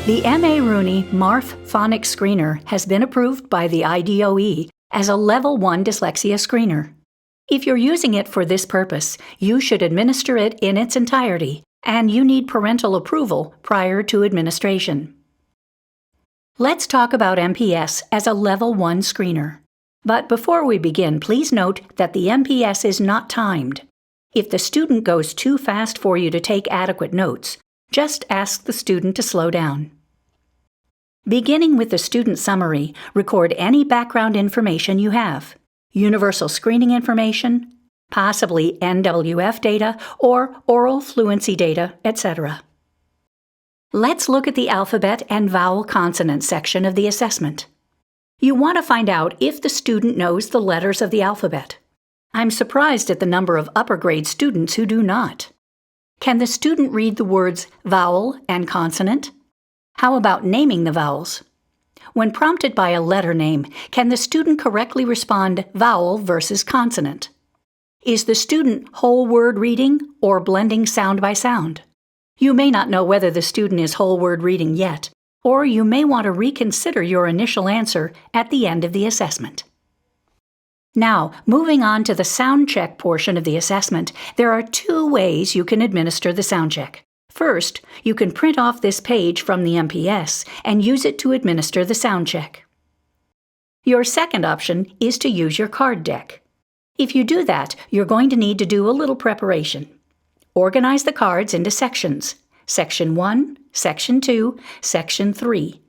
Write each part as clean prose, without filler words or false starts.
The M.A. Rooney MARF Phonics Screener has been approved by the IDOE as a Level 1 dyslexia screener. If you're using it for this purpose, you should administer it in its entirety, and you need parental approval prior to administration. Let's talk about MPS as a Level 1 screener. But before we begin, please note that the MPS is not timed. If the student goes too fast for you to take adequate notes, just ask the student to slow down. Beginning with the student summary, record any background information you have: universal screening information, possibly NWF data or oral fluency data, etc. Let's look at the alphabet and vowel consonant section of the assessment. You want to find out if the student knows the letters of the alphabet. I'm surprised at the number of upper grade students who do not. Can the student read the words vowel and consonant? How about naming the vowels? When prompted by a letter name, can the student correctly respond vowel versus consonant? Is the student whole word reading or blending sound by sound? You may not know whether the student is whole word reading yet, or you may want to reconsider your initial answer at the end of the assessment. Now, moving on to the sound check portion of the assessment, there are two ways you can administer the sound check. First, you can print off this page from the MPS and use it to administer the sound check. Your second option is to use your card deck. If you do that, you're going to need to do a little preparation. Organize the cards into sections: Section 1, Section 2, Section 3.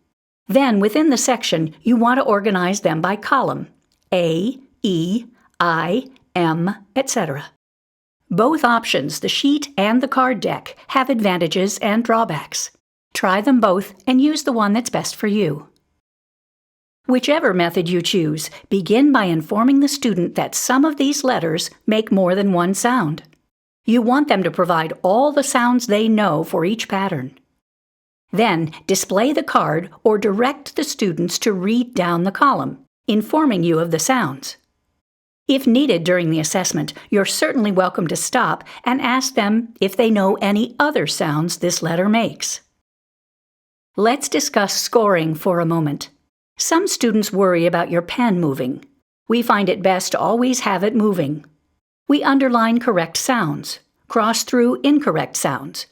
Then, within the section, you want to organize them by column: A, E, I, M, etc. Both options, the sheet and the card deck, have advantages and drawbacks. Try them both and use the one that's best for you. Whichever method you choose, begin by informing the student that some of these letters make more than one sound. You want them to provide all the sounds they know for each pattern. Then, display the card or direct the students to read down the column, informing you of the sounds. If needed during the assessment, you're certainly welcome to stop and ask them if they know any other sounds this letter makes. Let's discuss scoring for a moment. Some students worry about your pen moving. We find it best to always have it moving. We underline correct sounds, cross through incorrect sounds.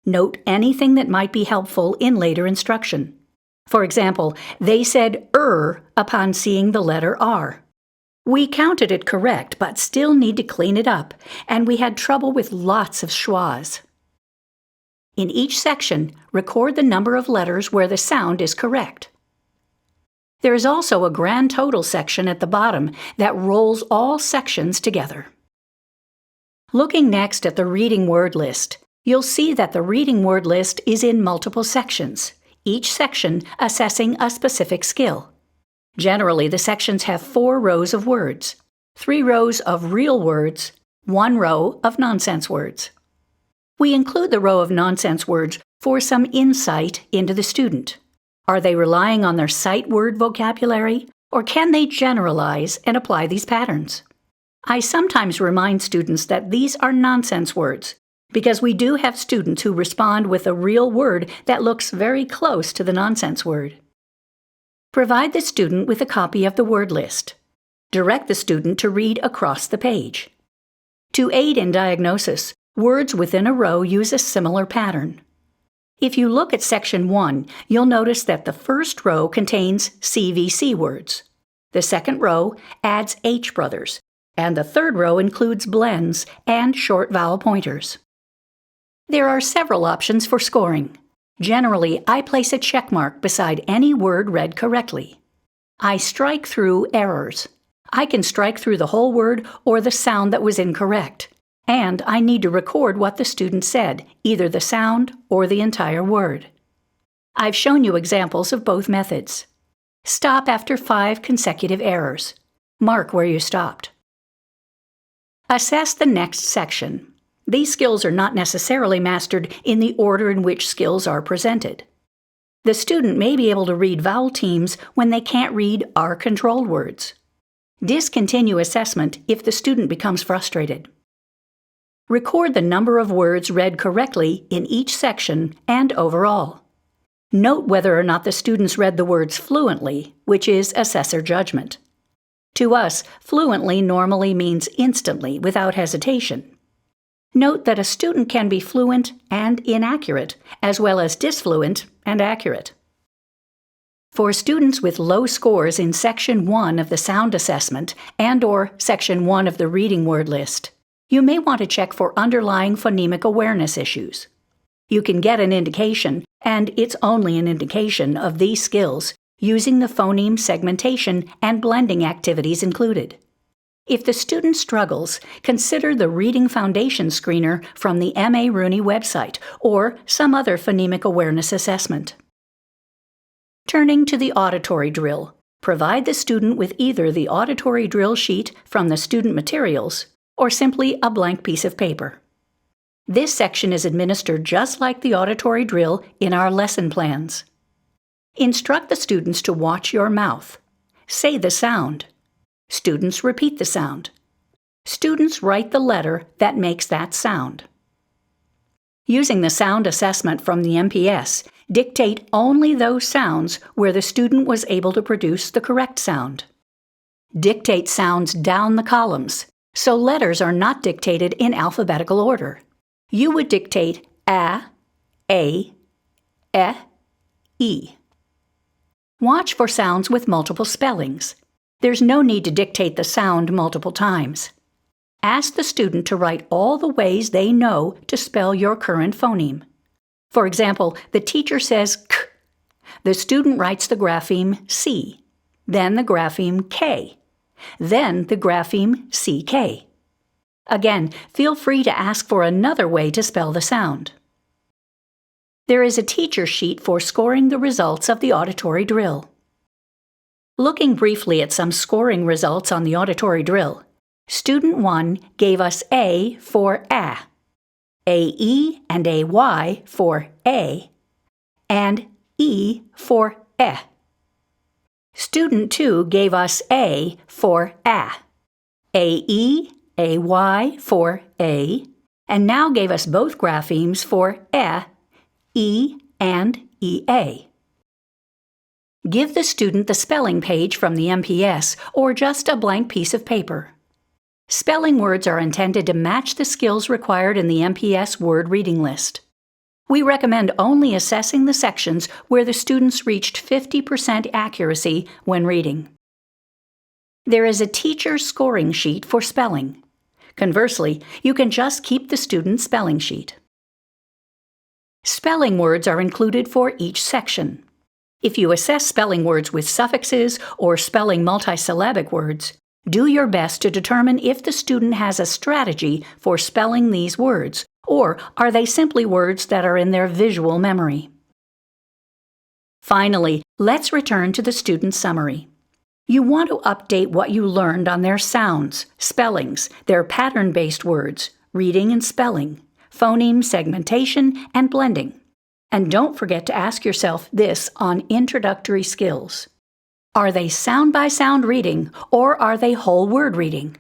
Note anything that might be helpful in later instruction. For example, they said upon seeing the letter R. We counted it correct, but still need to clean it up, and we had trouble with lots of schwas. In each section, record the number of letters where the sound is correct. There is also a grand total section at the bottom that rolls all sections together. Looking next at the reading word list, you'll see that the reading word list is in multiple sections, each section assessing a specific skill. Generally, the sections have 4 rows of words, 3 rows of real words, 1 row of nonsense words. We include the row of nonsense words for some insight into the student. Are they relying on their sight word vocabulary, or can they generalize and apply these patterns? I sometimes remind students that these are nonsense words, because we do have students who respond with a real word that looks very close to the nonsense word. Provide the student with a copy of the word list. Direct the student to read across the page. To aid in diagnosis, words within a row use a similar pattern. If you look at Section 1, you'll notice that the first row contains CVC words. The second row adds H brothers, and the third row includes blends and short vowel pointers. There are several options for scoring. Generally, I place a check mark beside any word read correctly. I strike through errors. I can strike through the whole word or the sound that was incorrect. And I need to record what the student said, either the sound or the entire word. I've shown you examples of both methods. Stop after 5 consecutive errors. Mark where you stopped. Assess the next section. These skills are not necessarily mastered in the order in which skills are presented. The student may be able to read vowel teams when they can't read R-controlled words. Discontinue assessment if the student becomes frustrated. Record the number of words read correctly in each section and overall. Note whether or not the students read the words fluently, which is assessor judgment. To us, fluently normally means instantly, without hesitation. Note that a student can be fluent and inaccurate, as well as disfluent and accurate. For students with low scores in Section 1 of the Sound Assessment and/or Section 1 of the Reading Word List, you may want to check for underlying phonemic awareness issues. You can get an indication, and it's only an indication, of these skills using the phoneme segmentation and blending activities included. If the student struggles, consider the Reading Foundation Screener from the M.A. Rooney website or some other phonemic awareness assessment. Turning to the auditory drill, provide the student with either the auditory drill sheet from the student materials or simply a blank piece of paper. This section is administered just like the auditory drill in our lesson plans. Instruct the students to watch your mouth. Say the sound. Students repeat the sound. Students write the letter that makes that sound. Using the sound assessment from the MPS, dictate only those sounds where the student was able to produce the correct sound. Dictate sounds down the columns, so letters are not dictated in alphabetical order. You would dictate a, e. Watch for sounds with multiple spellings. There's no need to dictate the sound multiple times. Ask the student to write all the ways they know to spell your current phoneme. For example, the teacher says k. The student writes the grapheme C, then the grapheme K, then the grapheme CK. Again, feel free to ask for another way to spell the sound. There is a teacher sheet for scoring the results of the auditory drill. Looking briefly at some scoring results on the auditory drill, Student 1 gave us A for A, AE and AY for A, and E for E. Student 2 gave us A for A, AE, AY for A, and now gave us both graphemes for E, and EA. Give the student the spelling page from the MPS or just a blank piece of paper. Spelling words are intended to match the skills required in the MPS word reading list. We recommend only assessing the sections where the students reached 50% accuracy when reading. There is a teacher scoring sheet for spelling. Conversely, you can just keep the student's spelling sheet. Spelling words are included for each section. If you assess spelling words with suffixes or spelling multisyllabic words, do your best to determine if the student has a strategy for spelling these words, or are they simply words that are in their visual memory. Finally, let's return to the student summary. You want to update what you learned on their sounds, spellings, their pattern-based words, reading and spelling, phoneme segmentation, and blending. And don't forget to ask yourself this on introductory skills. Are they sound-by-sound reading, or are they whole word reading?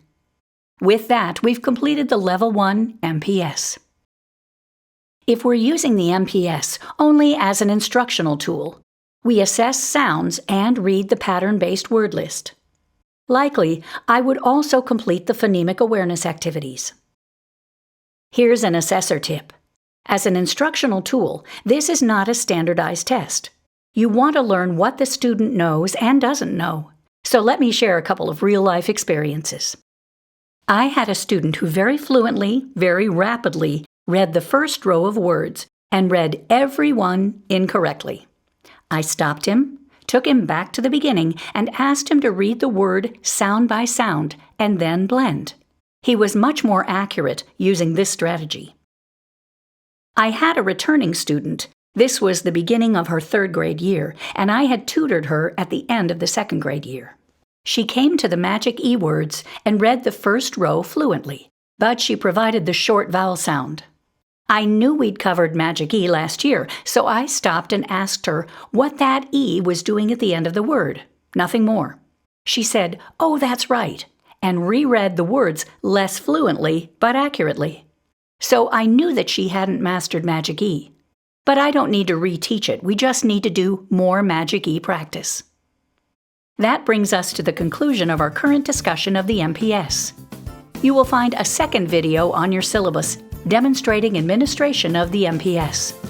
With that, we've completed the Level 1 MPS. If we're using the MPS only as an instructional tool, we assess sounds and read the pattern-based word list. Likely, I would also complete the phonemic awareness activities. Here's an assessor tip. As an instructional tool, this is not a standardized test. You want to learn what the student knows and doesn't know. So let me share a couple of real-life experiences. I had a student who very fluently, very rapidly read the first row of words and read every one incorrectly. I stopped him, took him back to the beginning, and asked him to read the word sound by sound and then blend. He was much more accurate using this strategy. I had a returning student. This was the beginning of her third grade year, and I had tutored her at the end of the second grade year. She came to the magic E words and read the first row fluently, but she provided the short vowel sound. I knew we'd covered magic E last year, so I stopped and asked her what that E was doing at the end of the word. Nothing more. She said, "Oh, that's right," and reread the words less fluently but accurately. So I knew that she hadn't mastered magic E. But I don't need to reteach it, we just need to do more Magic E practice. That brings us to the conclusion of our current discussion of the MPS. You will find a second video on your syllabus demonstrating administration of the MPS.